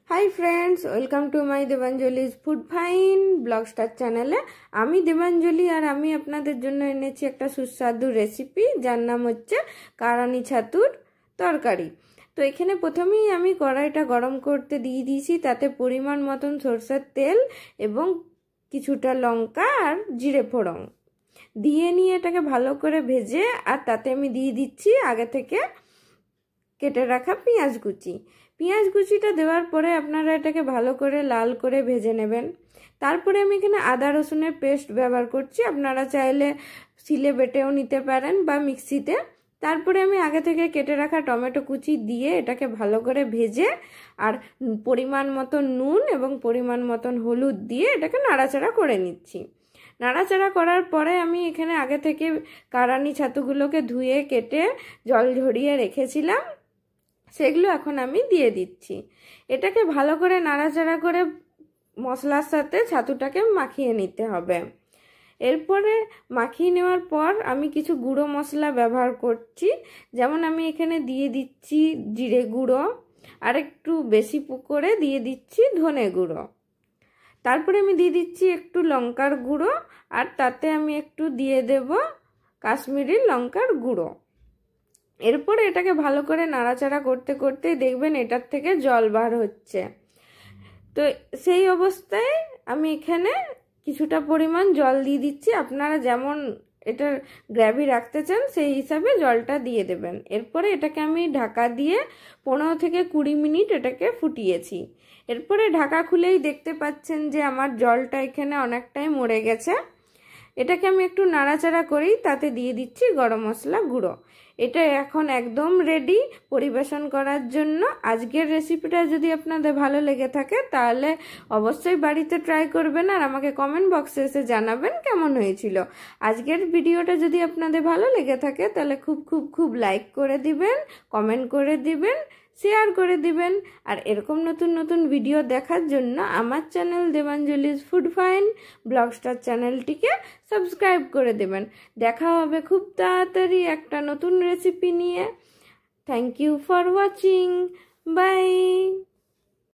High friends welcome to my Debanjali's food fine blog star चैनले आमी देवांजलि और आमी आपनादेर जोन्नो এনেছি একটা সুস্বাদু রেসিপি যার নাম হচ্ছে কারানি ছাতুর তরকারি। তো এখানে প্রথমেই আমি কড়াইটা গরম করতে দিয়ে দিয়েছি, তাতে পরিমাণ মতন সরষের তেল এবং কিছুটা লঙ্কা আর জিরে ফোড়ন দিয়ে নিয়ে এটাকে ভালো করে ভেজে আর তাতে আমি দিয়ে দিচ্ছি আগে থেকে কেটে রাখা পেঁয়াজ কুচি। পেঁয়াজ কুচিটা দেওয়ার পরে আপনারা এটাকে ভালো করে লাল করে ভেজে নেবেন। তারপরে আমি এখানে আদা রসুনের পেস্ট ব্যবহার করছি, আপনারা চাইলে শিলে বেটেও নিতে পারেন বা মিক্সিতে। তারপরে আমি আগে থেকে কেটে রাখা টমেটো কুচি দিয়ে এটাকে ভালো করে ভেজে আর পরিমাণ মতো নুন এবং পরিমাণ মতন হলুদ দিয়ে এটাকে নাড়াচাড়া করে নিচ্ছি। নাড়াচাড়া করার পরে আমি এখানে আগে থেকে কারানি ছাতুগুলোকে ধুয়ে কেটে জল ঝরিয়ে রেখেছিলাম, সেগুলো এখন আমি দিয়ে দিচ্ছি। এটাকে ভালো করে নাড়াচাড়া করে মশলার সাথে ছাতুটাকে মাখিয়ে নিতে হবে। এরপরে মাখিয়ে নেওয়ার পর আমি কিছু গুঁড়ো মশলা ব্যবহার করছি, যেমন আমি এখানে দিয়ে দিচ্ছি জিরে গুঁড়ো, আর একটু বেশি করে দিয়ে দিচ্ছি ধনে গুঁড়ো। তারপরে আমি দিয়ে দিচ্ছি একটু লঙ্কার গুঁড়ো, আর তাতে আমি একটু দিয়ে দেব কাশ্মীরি লঙ্কার গুঁড়ো। এরপরে এটাকে ভালো করে নাড়াচাড়া করতে করতে দেখবেন এটার থেকে জল বার হচ্ছে। তো সেই অবস্থায় আমি এখানে কিছুটা পরিমাণ জল দিয়ে দিচ্ছি, আপনারা যেমন এটার গ্রেভি রাখতে চান সেই হিসাবে জলটা দিয়ে দেবেন। এরপরে এটাকে আমি ঢাকা দিয়ে 15 থেকে 20 মিনিট এটাকে ফুটিয়েছি। এরপরে ঢাকা খুলেই দেখতে পাচ্ছেন যে আমার জলটা এখানে অনেকটাই মরে গেছে। এটাকে আমি একটু নাড়াচাড়া করেই তাতে দিয়ে দিচ্ছি গরম মশলা গুঁড়ো। এটা এখন একদম রেডি পরিবেশন করার জন্য। আজকের রেসিপিটা যদি আপনাদের ভালো লেগে থাকে তাহলে অবশ্যই বাড়িতে ট্রাই করবেন আর আমাকে কমেন্ট বক্সে এসে জানাবেন কেমন হয়েছিল। আজকের ভিডিওটা যদি আপনাদের ভালো লেগে থাকে তাহলে খুব লাইক করে দিবেন, কমেন্ট করে দিবেন, শেয়ার করে দিবেন। আর এরকম নতুন নতুন ভিডিও দেখার জন্য আমার channel Debanjali's food fine blog star চ্যানেলটিকে সাবস্ক্রাইব করে দেবেন। দেখা হবে খুব তাড়াতাড়ি একটা নতুন রেসিপি নিয়ে। Thank you for watching, by.